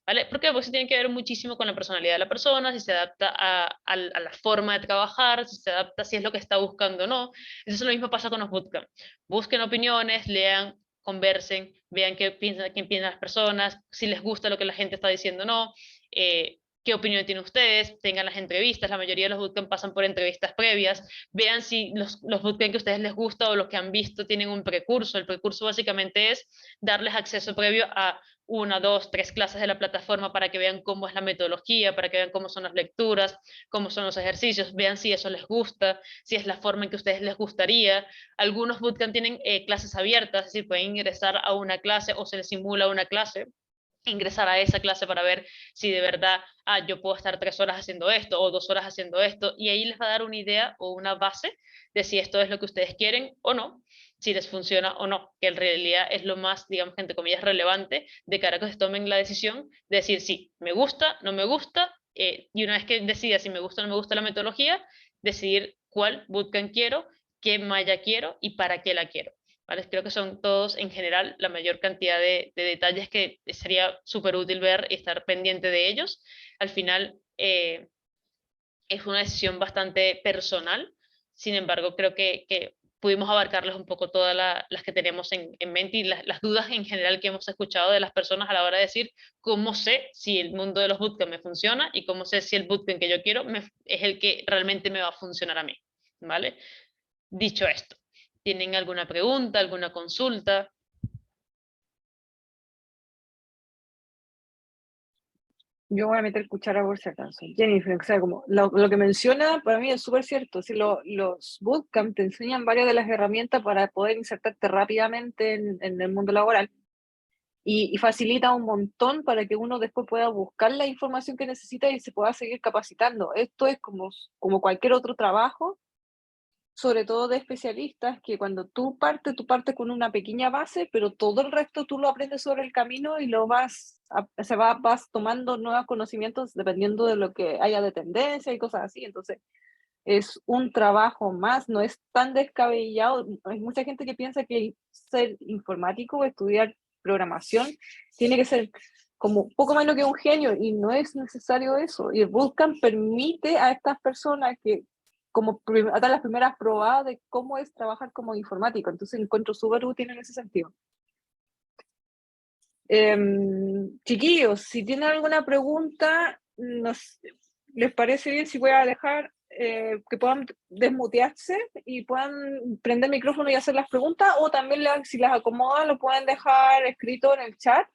¿vale? ¿Por qué? Porque eso tiene que ver muchísimo con la personalidad de la persona, si se adapta a la forma de trabajar, si se adapta, si es lo que está buscando o no. Eso lo mismo pasa con los bootcamp. Busquen opiniones, lean, conversen, vean qué piensan las personas, si les gusta lo que la gente está diciendo o no, qué opinión tienen ustedes, tengan las entrevistas, la mayoría de los bootcamp pasan por entrevistas previas, vean si los bootcamp que a ustedes les gusta o los que han visto tienen un precurso. El precurso básicamente es darles acceso previo a una, dos, tres clases de la plataforma para que vean cómo es la metodología, para que vean cómo son las lecturas, cómo son los ejercicios, vean si eso les gusta, si es la forma en que a ustedes les gustaría. Algunos bootcamp tienen clases abiertas, es decir, pueden ingresar a una clase o se les simula una clase, ingresar a esa clase para ver si de verdad, yo puedo estar 3 horas haciendo esto o 2 horas haciendo esto, y ahí les va a dar una idea o una base de si esto es lo que ustedes quieren o no, si les funciona o no, que en realidad es lo más, digamos, entre comillas, relevante de cara a que se tomen la decisión de decir sí, me gusta, no me gusta, y una vez que decida si me gusta o no me gusta la metodología, decidir cuál bootcamp quiero, qué malla quiero y para qué la quiero. ¿Vale? Creo que son todos en general la mayor cantidad de detalles que sería súper útil ver y estar pendiente de ellos. Al final es una decisión bastante personal, sin embargo creo que pudimos abarcarles un poco todas las que tenemos en mente y las dudas en general que hemos escuchado de las personas a la hora de decir cómo sé si el mundo de los bootcamps me funciona y cómo sé si el bootcamp que yo quiero es el que realmente me va a funcionar a mí. ¿Vale? Dicho esto, ¿tienen alguna pregunta, alguna consulta? Yo voy a meter cuchara por si acaso. Jennifer, o sea, como lo que menciona para mí es súper cierto. Si los bootcamp te enseñan varias de las herramientas para poder insertarte rápidamente en el mundo laboral y facilita un montón para que uno después pueda buscar la información que necesita y se pueda seguir capacitando. Esto es como cualquier otro trabajo, sobre todo de especialistas, que cuando tú partes con una pequeña base, pero todo el resto tú lo aprendes sobre el camino y vas tomando nuevos conocimientos dependiendo de lo que haya de tendencia y cosas así. Entonces, es un trabajo más, no es tan descabellado. Hay mucha gente que piensa que ser informático o estudiar programación tiene que ser como poco menos que un genio, y no es necesario eso. Y el bootcamp permite a estas personas que como a dar las primeras probadas de cómo es trabajar como informático. Entonces encuentro súper útil en ese sentido. Chiquillos, si tienen alguna pregunta, ¿les parece bien si voy a dejar que puedan desmutearse y puedan prender el micrófono y hacer las preguntas? O también si las acomodan, lo pueden dejar escrito en el chat.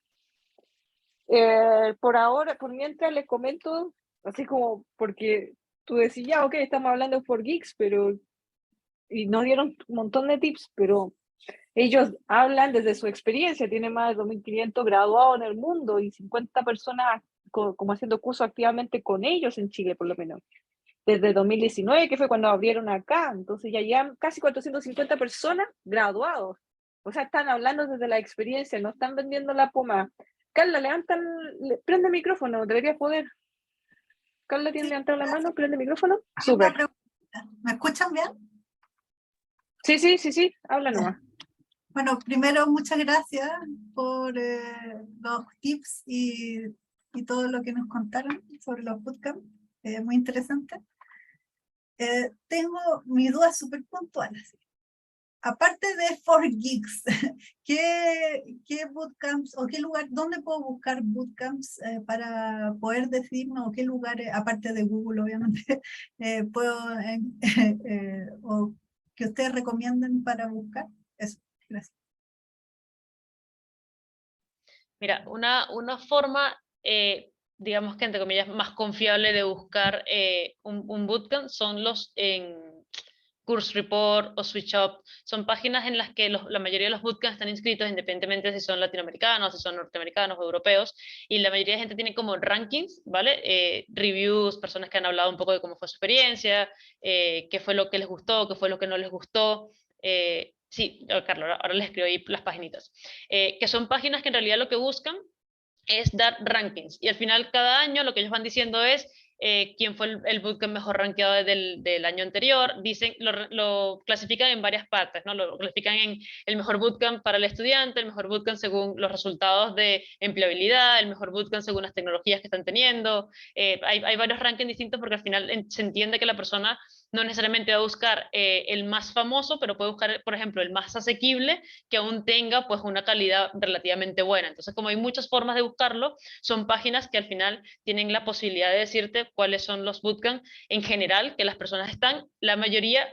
Por ahora, por mientras les comento, así como porque tú decís, ya, ok, estamos hablando por geeks, pero y nos dieron un montón de tips, pero ellos hablan desde su experiencia, tienen más de 2.500 graduados en el mundo y 50 personas como haciendo curso activamente con ellos en Chile, por lo menos. Desde 2019, que fue cuando abrieron acá, entonces ya llevan casi 450 personas graduados. O sea, están hablando desde la experiencia, no están vendiendo la poma. Carla, prende el micrófono, deberías poder. Carla tiene Sí, levantado la mano, prende el micrófono. hay una Súper. pregunta. ¿Me escuchan bien? Sí, habla nomás. Bueno, primero, muchas gracias por los tips y todo lo que nos contaron sobre los bootcamps. Muy interesante. Tengo mi duda súper puntual. Así. Aparte de 4Geeks, ¿qué bootcamps o qué lugar, dónde puedo buscar bootcamps para poder decirme o qué lugares, aparte de Google obviamente, puedo o que ustedes recomienden para buscar? Eso, gracias. Mira, una forma, digamos que entre comillas, más confiable de buscar un bootcamp son los en Course Report o SwitchUp. Son páginas en las que la mayoría de los bootcamps están inscritos independientemente si son latinoamericanos, si son norteamericanos o europeos, y la mayoría de gente tiene como rankings, ¿vale? Reviews, personas que han hablado un poco de cómo fue su experiencia, qué fue lo que les gustó, qué fue lo que no les gustó. Sí, Carlos, ahora les escribo ahí las paginitas. Que son páginas que en realidad lo que buscan es dar rankings. Y al final, cada año, lo que ellos van diciendo es quién fue el bootcamp mejor rankeado del año anterior. Dicen, lo clasifican en varias partes, ¿no? Lo clasifican en el mejor bootcamp para el estudiante, el mejor bootcamp según los resultados de empleabilidad, el mejor bootcamp según las tecnologías que están teniendo. Hay varios rankings distintos porque al final se entiende que la persona no necesariamente va a buscar el más famoso, pero puede buscar, por ejemplo, el más asequible, que aún tenga pues una calidad relativamente buena. Entonces, como hay muchas formas de buscarlo, son páginas que al final tienen la posibilidad de decirte cuáles son los bootcamps en general que las personas están, la mayoría,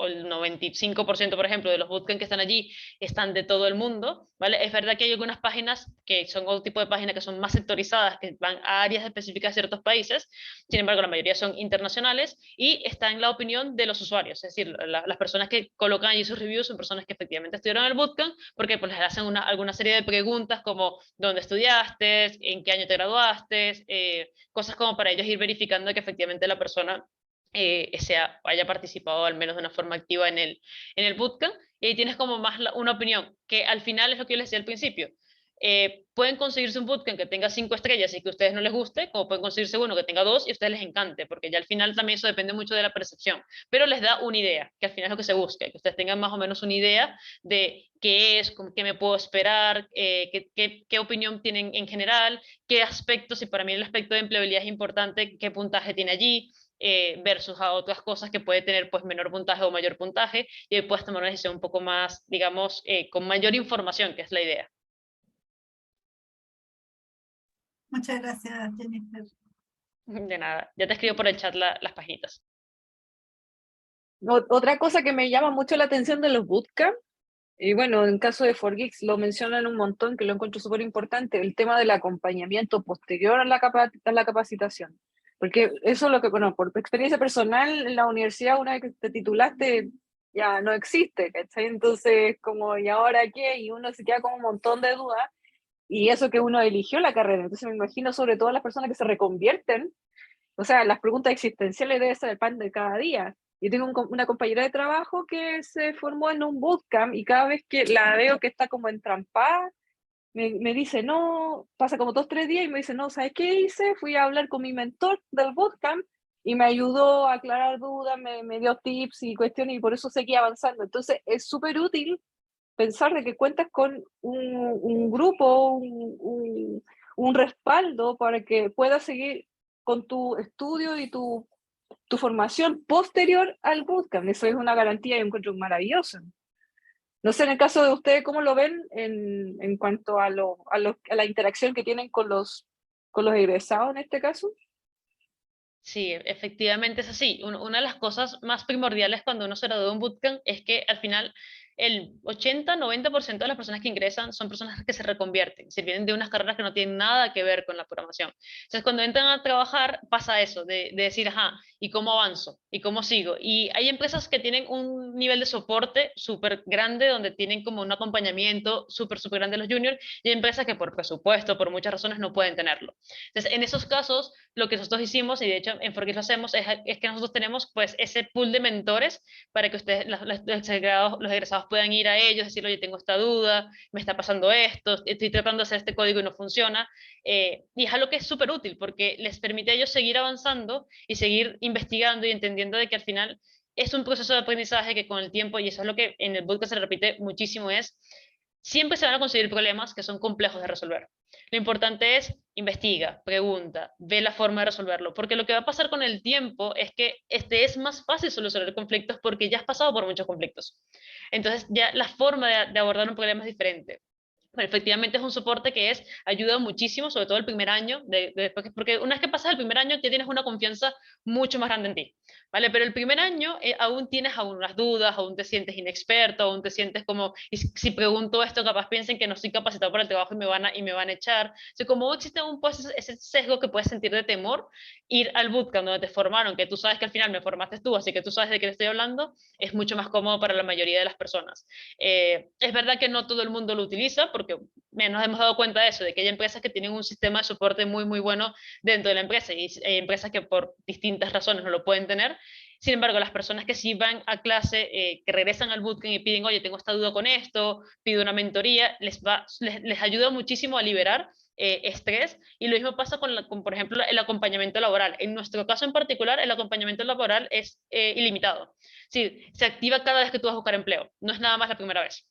o el 95%, por ejemplo, de los bootcamps que están allí están de todo el mundo, ¿vale? Es verdad que hay algunas páginas que son otro tipo de páginas que son más sectorizadas, que van a áreas específicas de ciertos países, sin embargo, la mayoría son internacionales y está en la opinión de los usuarios, es decir, las personas que colocan allí sus reviews son personas que efectivamente estudiaron el bootcamp, porque pues les hacen alguna serie de preguntas como ¿dónde estudiaste? ¿En qué año te graduaste? Cosas como para ellos ir verificando que efectivamente la persona haya participado al menos de una forma activa en el bootcamp, y ahí tienes como más una opinión, que al final es lo que yo les decía al principio. Pueden conseguirse un bootcamp que tenga 5 estrellas y que a ustedes no les guste, como pueden conseguirse uno que tenga 2 y a ustedes les encante, porque ya al final también eso depende mucho de la percepción, pero les da una idea, que al final es lo que se busca, que ustedes tengan más o menos una idea de qué es, qué me puedo esperar, qué opinión tienen en general, qué aspectos, y para mí el aspecto de empleabilidad es importante, qué puntaje tiene allí, versus a otras cosas que puede tener pues menor puntaje o mayor puntaje, y ahí puedes tomar una decisión un poco más, digamos, con mayor información, que es la idea. Muchas gracias, Jennifer. De nada, ya te escribo por el chat las páginas. Otra cosa que me llama mucho la atención de los bootcamp, y bueno, en caso de 4Geeks lo mencionan un montón, que lo encuentro súper importante, el tema del acompañamiento posterior a la capacitación. Porque eso es lo que, bueno, por experiencia personal, en la universidad, una vez que te titulaste, ya no existe, ¿cachai? Entonces, como, ¿y ahora qué? Y uno se queda con un montón de dudas, y eso que uno eligió la carrera. Entonces me imagino sobre todo las personas que se reconvierten, o sea, las preguntas existenciales debe ser el pan de cada día. Yo tengo una compañera de trabajo que se formó en un bootcamp y cada vez que la veo que está como entrampada, me dice, no, pasa como 2, 3 días y me dice, no, ¿sabes qué hice? Fui a hablar con mi mentor del bootcamp y me ayudó a aclarar dudas, me dio tips y cuestiones y por eso seguí avanzando. Entonces es súper útil pensar de que cuentas con un grupo, un respaldo para que puedas seguir con tu estudio y tu formación posterior al bootcamp. Eso es una garantía y un encuentro maravilloso. No sé, en el caso de ustedes, ¿cómo lo ven en cuanto a la interacción que tienen con los egresados en este caso? Sí, efectivamente es así. Una de las cosas más primordiales cuando uno se gradúa de un bootcamp es que al final el 80-90% de las personas que ingresan son personas que se reconvierten, si vienen de unas carreras que no tienen nada que ver con la programación. Entonces, cuando entran a trabajar, pasa eso, de decir, ajá, ¿y cómo avanzo? ¿Y cómo sigo? Y hay empresas que tienen un nivel de soporte súper grande, donde tienen como un acompañamiento súper grande de los juniors, y hay empresas que por presupuesto, por muchas razones, no pueden tenerlo. Entonces, en esos casos, lo que nosotros hicimos, y de hecho en Forkis lo hacemos, es que nosotros tenemos pues ese pool de mentores para que ustedes, los egresados puedan ir a ellos, decir, oye, tengo esta duda, me está pasando esto, estoy tratando de hacer este código y no funciona. Y es algo que es súper útil porque les permite a ellos seguir avanzando y seguir investigando y entendiendo de que al final es un proceso de aprendizaje que con el tiempo, y eso es lo que en el podcast se repite muchísimo, es siempre se van a conseguir problemas que son complejos de resolver. Lo importante es investiga, pregunta, ve la forma de resolverlo, porque lo que va a pasar con el tiempo es que es más fácil solucionar conflictos porque ya has pasado por muchos conflictos. Entonces ya la forma de abordar un problema es diferente. Pero efectivamente es un soporte que ayuda muchísimo, sobre todo el primer año, porque una vez que pasas el primer año ya tienes una confianza mucho más grande en ti, ¿vale? Pero el primer año aún tienes algunas dudas, aún te sientes inexperto, aún te sientes como, y si pregunto esto, capaz piensen que no estoy capacitado para el trabajo y me van a echar. O sea, como existe ese sesgo que puedes sentir de temor, ir al bootcamp donde te formaron, que tú sabes que al final me formaste tú, así que tú sabes de qué te estoy hablando, es mucho más cómodo para la mayoría de las personas. Es verdad que no todo el mundo lo utiliza, porque nos hemos dado cuenta de eso, de que hay empresas que tienen un sistema de soporte muy bueno dentro de la empresa, y hay empresas que por distintas razones no lo pueden tener. Sin embargo, las personas que sí van a clase, que regresan al bootcamp y piden, oye, tengo esta duda con esto, pido una mentoría, les ayuda muchísimo a liberar estrés, y lo mismo pasa con, por ejemplo, el acompañamiento laboral. En nuestro caso en particular, el acompañamiento laboral es ilimitado. Sí, se activa cada vez que tú vas a buscar empleo, no es nada más la primera vez.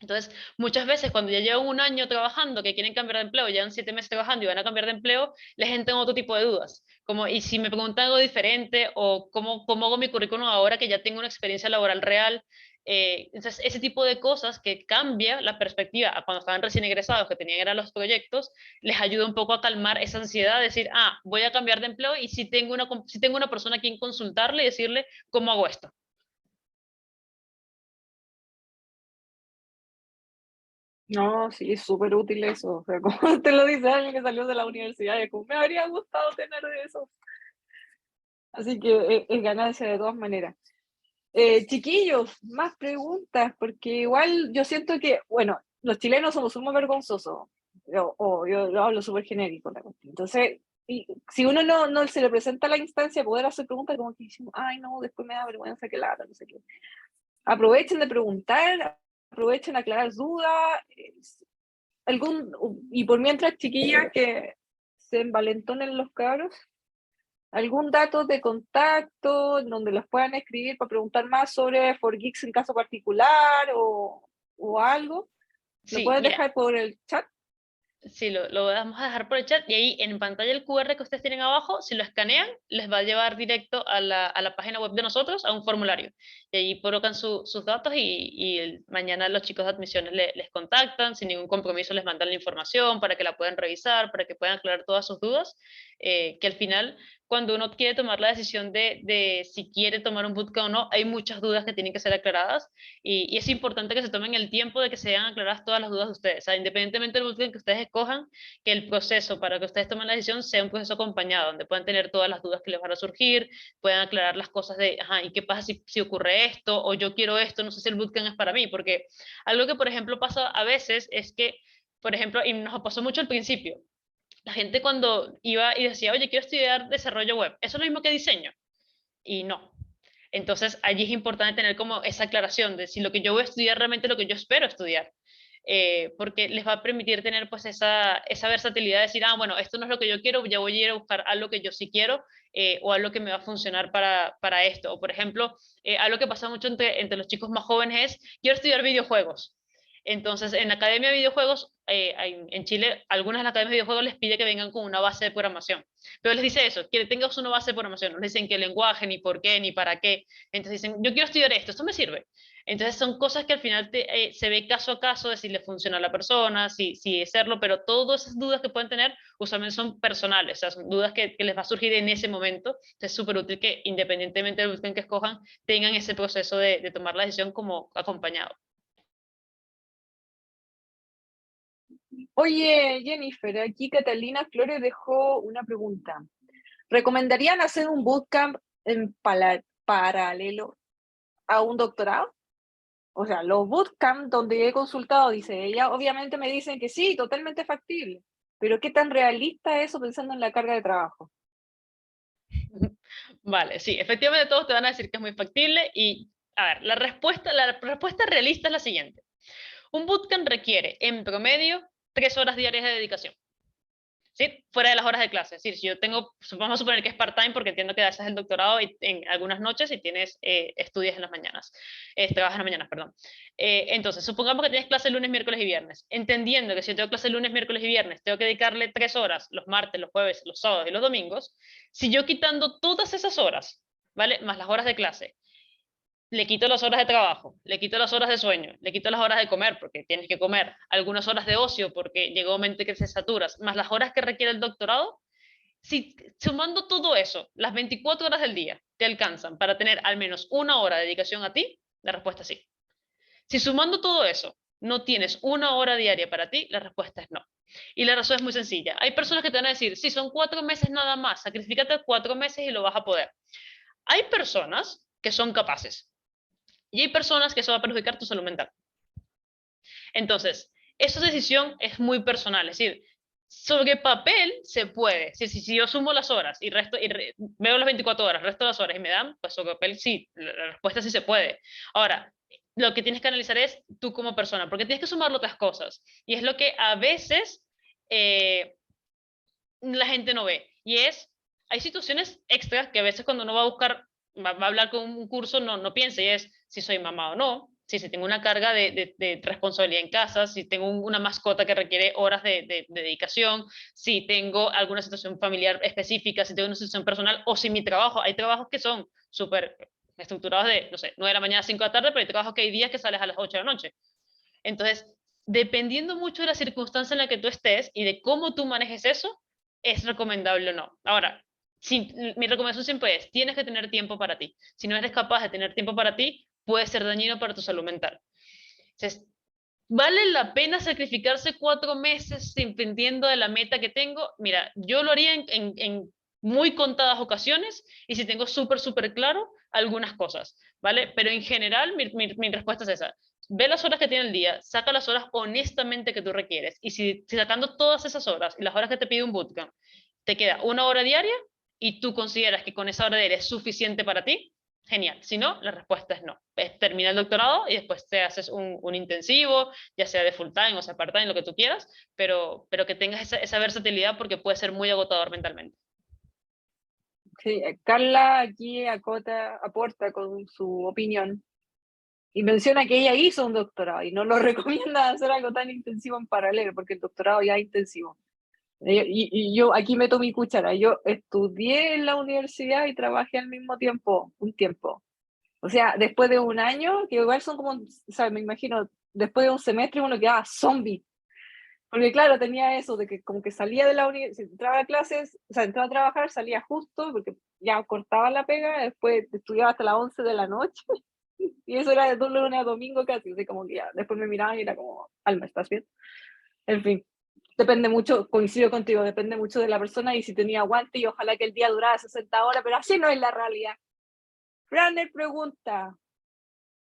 Entonces, muchas veces cuando ya llevan un año trabajando, que quieren cambiar de empleo, llevan 7 meses trabajando y van a cambiar de empleo, les entran otro tipo de dudas, como, ¿y si me preguntan algo diferente? O ¿cómo hago mi currículum ahora que ya tengo una experiencia laboral real? Entonces, ese tipo de cosas que cambia la perspectiva a cuando estaban recién egresados, que tenían eran los proyectos, les ayuda un poco a calmar esa ansiedad, de decir, voy a cambiar de empleo y si tengo una persona a quien consultarle y decirle, ¿cómo hago esto? No, sí, es súper útil eso. O sea, como te lo dice alguien que salió de la universidad, es como, me habría gustado tener de eso. Así que es ganancia de todas maneras. Chiquillos, más preguntas, porque igual yo siento que, bueno, los chilenos somos muy vergonzosos, yo hablo súper genérico, la cuestión. Entonces, si uno no se le presenta la instancia de poder hacer preguntas, como que decimos, ay, no, después me da vergüenza que lata, no sé qué. Aprovechen de preguntar, aprovechen de aclarar dudas, y por mientras, chiquillas, que se envalentonen los cabros, algún dato de contacto donde los puedan escribir para preguntar más sobre 4Geeks en caso particular o algo, lo Sí, pueden mira, dejar por el chat. sí, lo vamos a dejar por el chat y ahí en pantalla el QR que ustedes tienen abajo, si lo escanean, les va a llevar directo a la página web de nosotros, a un formulario. Y ahí colocan sus datos y mañana los chicos de admisiones les contactan, sin ningún compromiso les mandan la información para que la puedan revisar, para que puedan aclarar todas sus dudas, que al final, cuando uno quiere tomar la decisión de si quiere tomar un bootcamp o no, hay muchas dudas que tienen que ser aclaradas y es importante que se tomen el tiempo de que se hayan aclaradas todas las dudas de ustedes. O sea, independientemente del bootcamp que ustedes escojan, que el proceso para que ustedes tomen la decisión sea un proceso acompañado, donde puedan tener todas las dudas que les van a surgir, puedan aclarar las cosas de, ¿y qué pasa si ocurre esto? O yo quiero esto, no sé si el bootcamp es para mí, porque algo que, por ejemplo, pasa a veces es que, por ejemplo, y nos pasó mucho al principio, la gente cuando iba y decía, oye, quiero estudiar desarrollo web, ¿eso es lo mismo que diseño? Y no. Entonces, allí es importante tener como esa aclaración de si lo que yo voy a estudiar realmente es lo que yo espero estudiar. Porque les va a permitir tener pues esa versatilidad de decir, bueno, esto no es lo que yo quiero, ya voy a ir a buscar algo que yo sí quiero o algo que me va a funcionar para esto. O por ejemplo, algo que pasa mucho entre los chicos más jóvenes es, quiero estudiar videojuegos. Entonces, en la Academia de Videojuegos, en Chile, algunas de las academias de videojuegos les pide que vengan con una base de programación. Pero les dice eso, que tengas una base de programación. No les dicen qué lenguaje, ni por qué, ni para qué. Entonces dicen, yo quiero estudiar esto me sirve. Entonces son cosas que al final se ve caso a caso de si le funciona a la persona, si hacerlo, pero todas esas dudas que pueden tener usualmente son personales, o sea, son dudas que les va a surgir en ese momento. Entonces es súper útil que independientemente del que escojan, tengan ese proceso de tomar la decisión como acompañado. Oye, Jennifer, aquí Catalina Flores dejó una pregunta. ¿Recomendarían hacer un bootcamp en paralelo a un doctorado? O sea, los bootcamp donde he consultado, dice ella, obviamente me dicen que sí, totalmente factible, pero ¿qué tan realista es eso pensando en la carga de trabajo? Vale, sí, efectivamente todos te van a decir que es muy factible y, a ver, la respuesta realista es la siguiente. Un bootcamp requiere, en promedio, 3 horas diarias de dedicación. ¿Sí? Fuera de las horas de clase. Es decir, si yo tengo, vamos a suponer que es part-time porque entiendo que haces el doctorado en algunas noches y tienes estudios en las mañanas, trabajas en las mañanas, perdón. Entonces, supongamos que tienes clase lunes, miércoles y viernes. Entendiendo que si yo tengo clase lunes, miércoles y viernes, tengo que dedicarle 3 horas los martes, los jueves, los sábados y los domingos, si yo quitando todas esas horas, ¿vale? Más las horas de clase, le quito las horas de trabajo, le quito las horas de sueño, le quito las horas de comer, porque tienes que comer, algunas horas de ocio, porque llega un momento que se saturas, más las horas que requiere el doctorado, si sumando todo eso, las 24 horas del día te alcanzan para tener al menos una hora de dedicación a ti, la respuesta es sí. Si sumando todo eso no tienes una hora diaria para ti, la respuesta es no. Y la razón es muy sencilla. Hay personas que te van a decir, sí, son 4 meses nada más, sacrificate 4 meses y lo vas a poder. Hay personas que son capaces, y hay personas que eso va a perjudicar tu salud mental. Entonces, esa decisión es muy personal. Es decir, sobre papel se puede. Si yo sumo las horas y veo las 24 horas, resto de las horas y me dan, pues sobre papel sí, la respuesta sí se puede. Ahora, lo que tienes que analizar es tú como persona, porque tienes que sumar otras cosas. Y es lo que a veces la gente no ve. Y hay situaciones extras que a veces cuando uno va a buscar, va a hablar con un curso, no piensa, y es si soy mamá o no, si tengo una carga de responsabilidad en casa, si tengo una mascota que requiere horas de dedicación, si tengo alguna situación familiar específica, si tengo una situación personal, o si mi trabajo, hay trabajos que son súper estructurados de, no sé, 9 de la mañana a 5 de la tarde, pero hay trabajos que hay días que sales a las 8 de la noche. Entonces, dependiendo mucho de la circunstancia en la que tú estés y de cómo tú manejes eso, es recomendable o no. Ahora, mi recomendación siempre es, tienes que tener tiempo para ti. Si no eres capaz de tener tiempo para ti, puede ser dañino para tu salud mental. Entonces, ¿vale la pena sacrificarse 4 meses dependiendo de la meta que tengo? Mira, yo lo haría en muy contadas ocasiones y si tengo súper claro algunas cosas, ¿vale? Pero en general mi respuesta es esa. Ve las horas que tiene el día, saca las horas honestamente que tú requieres y si sacando todas esas horas y las horas que te pide un bootcamp, te queda 1 hora diaria y tú consideras que con esa hora diaria es suficiente para ti, genial. Si no, la respuesta es no. Termina el doctorado y después te haces un intensivo, ya sea de full time o sea part time, lo que tú quieras, pero que tengas esa versatilidad porque puede ser muy agotador mentalmente. Sí, Carla aquí aporta con su opinión y menciona que ella hizo un doctorado y no lo recomienda hacer algo tan intensivo en paralelo, porque el doctorado ya es intensivo. Y yo aquí meto mi cuchara, yo estudié en la universidad y trabajé al mismo tiempo, un tiempo. O sea, después de un año, que igual son como, o sea, me imagino, después de un semestre uno quedaba zombie. Porque claro, tenía eso de que como que salía de la universidad, entraba a clases, o sea, entraba a trabajar, salía justo, porque ya cortaba la pega, después estudiaba hasta las 11 de la noche, y eso era de lunes a domingo casi, así como que ya, después me miraban y era como, Alma, ¿estás bien? En fin, depende mucho, coincido contigo, depende mucho de la persona y si tenía aguante y ojalá que el día durara 60 horas, pero así no es la realidad. Franer pregunta,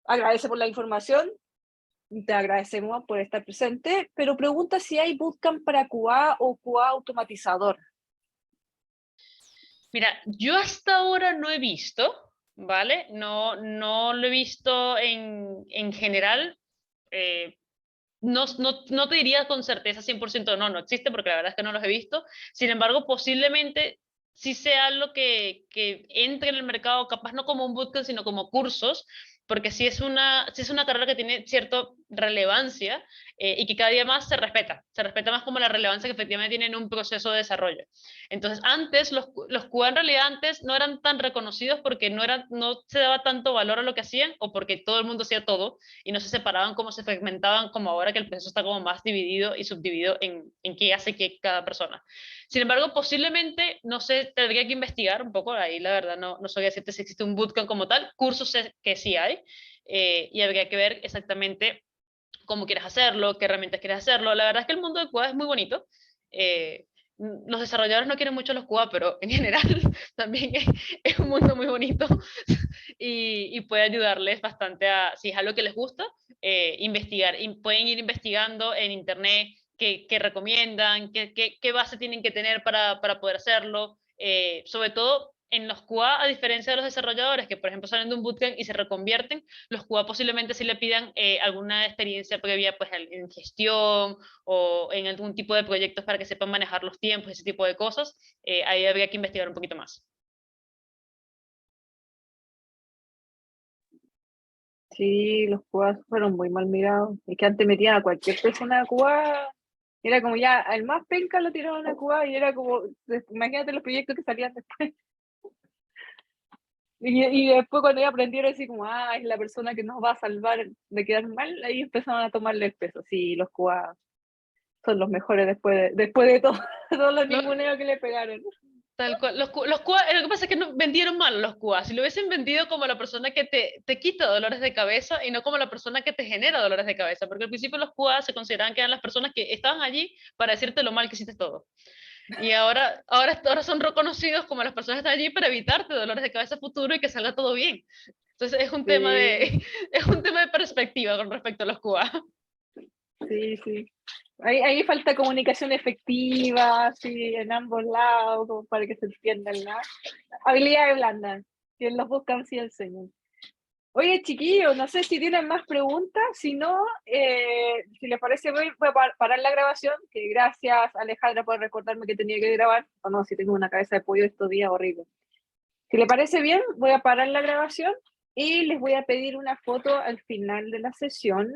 agradece por la información, te agradecemos por estar presente, pero pregunta si hay bootcamp para QA o QA automatizador. Mira, yo hasta ahora no he visto, ¿vale? No lo he visto en general. No te diría con certeza 100% no existe, porque la verdad es que no los he visto. Sin embargo, posiblemente sí sea algo que entre en el mercado, capaz no como un bootcamp, sino como cursos, porque sí es una carrera que tiene cierta relevancia y que cada día más se respeta más como la relevancia que efectivamente tiene en un proceso de desarrollo. Entonces, antes, los QA en realidad antes no eran tan reconocidos porque no se daba tanto valor a lo que hacían o porque todo el mundo hacía todo y no se separaban como se fragmentaban como ahora que el proceso está como más dividido y subdividido en qué hace qué cada persona. Sin embargo, posiblemente, no sé, tendría que investigar un poco, ahí la verdad no sabría decirte si existe un bootcamp como tal, cursos sé que sí hay, y habría que ver exactamente cómo quieres hacerlo, qué herramientas quieres hacerlo. La verdad es que el mundo de QA es muy bonito. Eh, los desarrolladores no quieren mucho los QA, pero en general también es un mundo muy bonito y puede ayudarles bastante a, si es algo que les gusta, investigar. Y pueden ir investigando en internet qué recomiendan, qué base tienen que tener para poder hacerlo. Sobre todo en los QA, a diferencia de los desarrolladores, que por ejemplo salen de un bootcamp y se reconvierten, los QA posiblemente sí le pidan alguna experiencia previa pues, en gestión o en algún tipo de proyectos para que sepan manejar los tiempos, ese tipo de cosas. Ahí habría que investigar un poquito más. Sí, los QA fueron muy mal mirados. Es que antes metían a cualquier persona a QA. Era como ya, al más penca lo tiraron a QA y era como, imagínate los proyectos que salían después. Y después cuando ya aprendieron así como, es la persona que nos va a salvar de quedar mal, ahí empezaron a tomarle el peso. Sí, los QA son los mejores después de todo, todos los Lo, ninguneos que le pegaron. Tal cual. Los QA, lo que pasa es que no, vendieron mal los QA. Si lo hubiesen vendido como la persona que te quita dolores de cabeza y no como la persona que te genera dolores de cabeza, porque al principio los QA se consideraban que eran las personas que estaban allí para decirte lo mal que hiciste todo. Y ahora son reconocidos como las personas que están allí para evitarte dolores de cabeza futuro y que salga todo bien. Entonces es un tema Sí, es un tema de perspectiva con respecto a los QA. sí, sí. Ahí falta comunicación efectiva, sí, en ambos lados, como para que se entiendan, ¿no? Habilidades blandas, que los bootcamps sí enseñan. Oye, chiquillos, no sé si tienen más preguntas, si no, si les parece, voy a parar la grabación, que gracias Alejandra por recordarme que tenía que grabar, o no, si tengo una cabeza de pollo estos días horrible. Si les parece bien, voy a parar la grabación y les voy a pedir una foto al final de la sesión